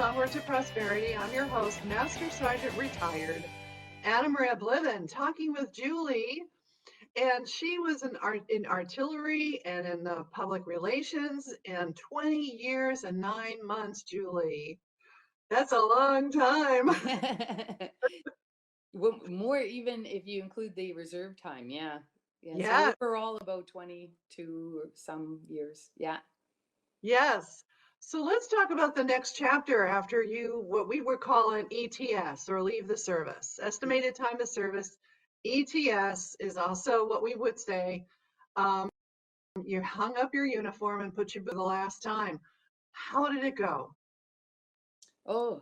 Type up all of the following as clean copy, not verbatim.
Onward to Prosperity. I'm your host, Master Sergeant Retired, Anna Maria Bliven, talking with Julie. And she was in artillery and in public relations and 20 years and 9 months, Julie. That's a long time. Well, more even if you include the reserve time. Yeah. Yeah, So overall, about 22 or some years. Yeah. yes. So let's talk about the next chapter after what we would call an ETS, or leave the service. Estimated time of service. ETS is also what we would say. Um, you hung up your uniform and put your the last time. How did it go? Oh,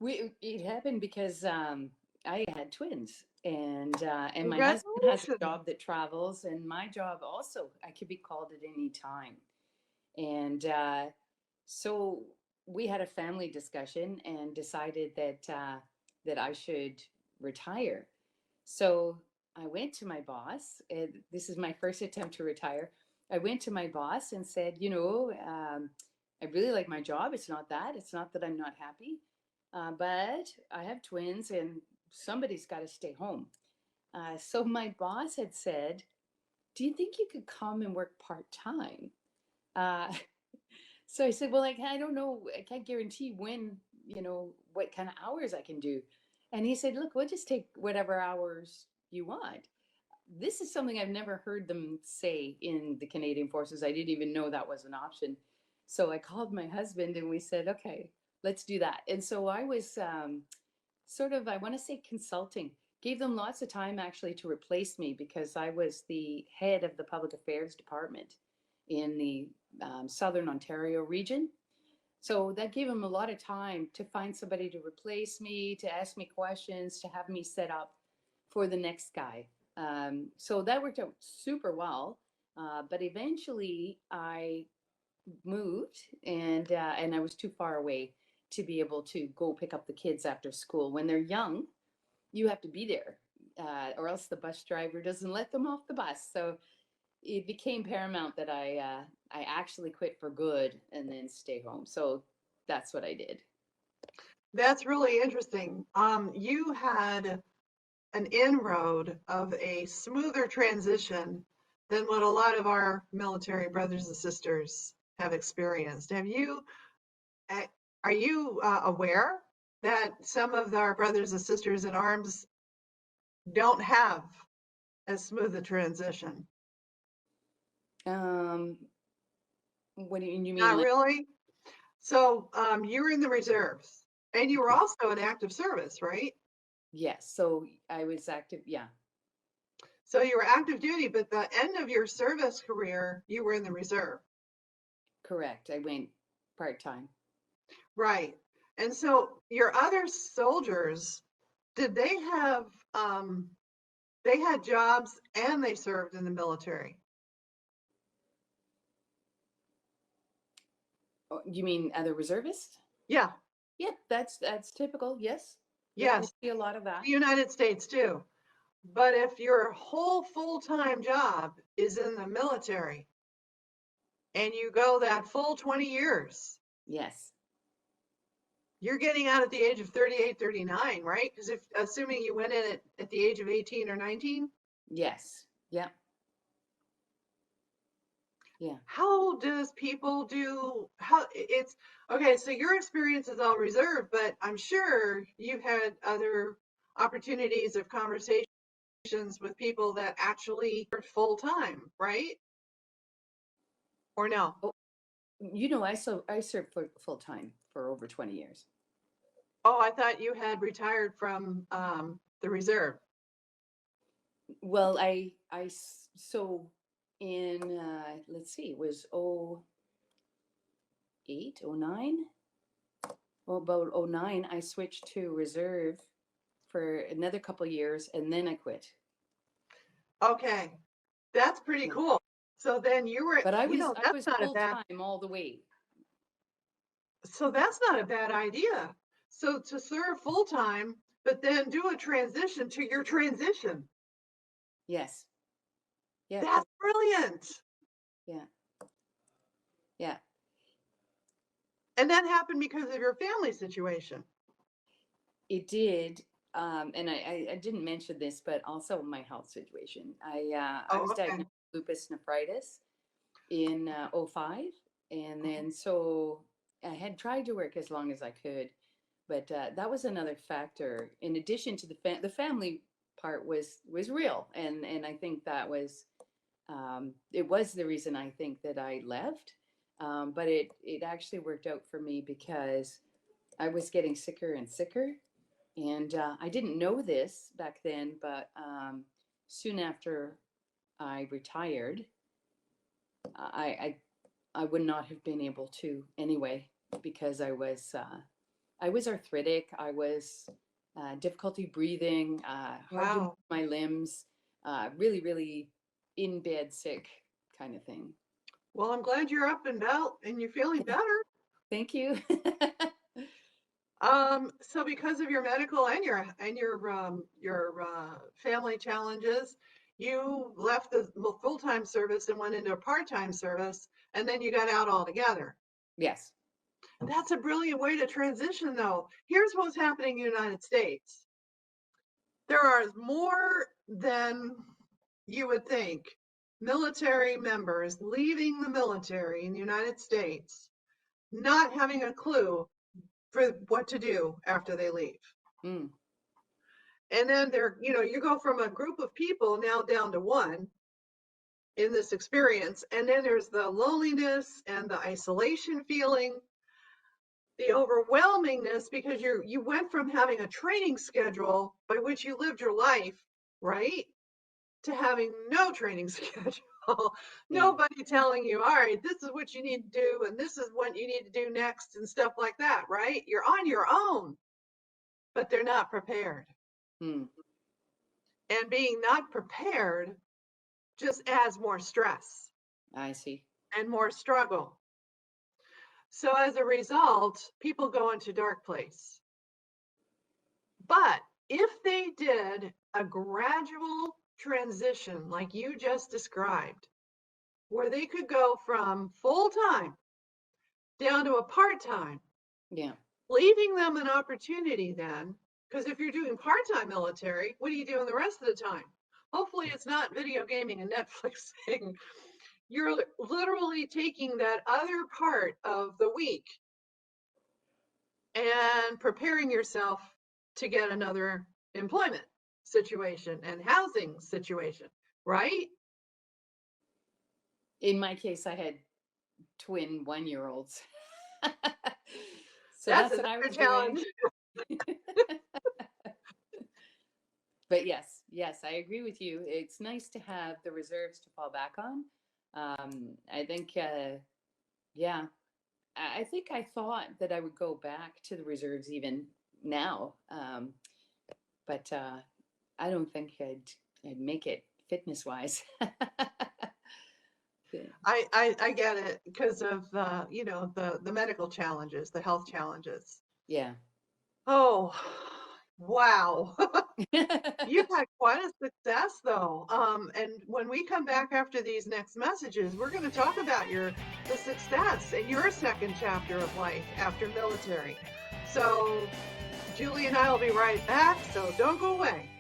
it happened because I had twins, and my husband has a Congratulations. job that travels, and my job also I could be called at any time, and so we had a family discussion and decided that I should retire. So I went to my boss. And this is my first attempt to retire. I went to my boss and said, I really like my job. It's not that. It's not that I'm not happy, but I have twins and somebody's got to stay home. So my boss had said, "Do you think you could come and work part time?" Uh, so I said, "Well, I don't know. I can't guarantee when, what kind of hours I can do." And he said, "Look, we'll just take whatever hours you want." This is something I've never heard them say in the Canadian Forces. I didn't even know that was an option. So I called my husband and we said, "Okay, let's do that." And so I was sort of, I want to say, consulting. Gave them lots of time actually to replace me because I was the head of the public affairs department in the Southern Ontario region. So that gave them a lot of time to find somebody to replace me, to ask me questions, to have me set up for the next guy. So that worked out super well. But eventually I moved, and I was too far away to be able to go pick up the kids after school. When they're young, you have to be there, or else the bus driver doesn't let them off the bus. So it became paramount that I actually quit for good and then stay home. So that's what I did. That's really interesting. You had an inroad of a smoother transition than what a lot of our military brothers and sisters have experienced. Uh, are you aware that some of our brothers and sisters in arms don't have as smooth a transition? Um, what do you mean? Not Like, really. So you were in the reserves, and you were also in active service, right? yes. So I was active. Yeah, So you were active duty, but the end of your service career, you were in the reserve. correct. I went part time. Right. And so your other soldiers, did they had jobs and they served in the military? Oh, you mean other reservists? Yeah, Yeah, that's typical. Yes. Yeah, we yes, see a lot of that. the United States too. But if your whole full-time job is in the military and you go that full 20 years, Yes. you're getting out at the age of 38, 39, right? Because if assuming you went in at the age of 18 or 19, Yes. Yeah. Yeah. how does people do how it's okay, so your experience is all reserved, but I'm sure you've had other opportunities of conversations with people that actually worked full time, right? Or no? Oh, I served for full time for over 20 years. Oh, I thought you had retired from the reserve. Well, so in let's see, it was 08, 09. Well, about 09, I switched to reserve for another couple years, and then I quit. Okay, that's pretty Yeah. cool. So then you were, But I was I that's was not a full bad, time all the way. so that's not a bad idea. So to serve full time, but then do a transition to your transition. Yes. Yeah, That's brilliant. yeah. Yeah. And that happened because of your family situation. It did. And I didn't mention this, but also my health situation. I Oh, was okay. diagnosed with lupus nephritis in '05. And then so I had tried to work as long as I could, but that was another factor. In addition to the family part was real, and I think that was it was the reason I think that I left. But it actually worked out for me because I was getting sicker and sicker, and I didn't know this back then, but soon after I retired, I I would not have been able to anyway because I was arthritic. I was difficulty breathing, hard to move Wow. my limbs, really, really in bed sick kind of thing. Well, I'm glad you're up and about and you're feeling better. Thank you. So because of your medical and your family challenges, you left the full-time service and went into a part-time service, and then you got out altogether. Yes. That's a brilliant way to transition, though. Here's what's happening in the United States. There are more than you would think military members leaving the military in the United States, not having a clue for what to do after they leave. Mm. And then you go from a group of people now down to one in this experience. And then there's the loneliness and the isolation feeling, the overwhelmingness, because you went from having a training schedule by which you lived your life, right, to having no training schedule. Yeah. Nobody telling you, all right, this is what you need to do, and this is what you need to do next, and stuff like that, right? You're on your own, but they're not prepared. Mm. And being not prepared just adds more stress I see. and more struggle. So as a result, people go into dark place. But if they did a gradual transition like you just described, where they could go from full-time down to a part-time, Yeah. leaving them an opportunity then, because if you're doing part-time military, what are you doing the rest of the time? Hopefully it's not video gaming and Netflixing. You're literally taking that other part of the week and preparing yourself to get another employment situation and housing situation, right? In my case, I had twin 1-year-olds. So That's that's what I another was challenge. doing. But yes, I agree with you. It's nice to have the reserves to fall back on. I think, yeah, I think I thought that I would go back to the reserves even now, but I don't think I'd make it fitness wise. I get it because of the medical challenges, the health challenges. Yeah. Oh, wow. You've had quite a success though. And when we come back after these next messages, we're going to talk about the success in your second chapter of life after military. So Julie and I will be right back, so don't go away.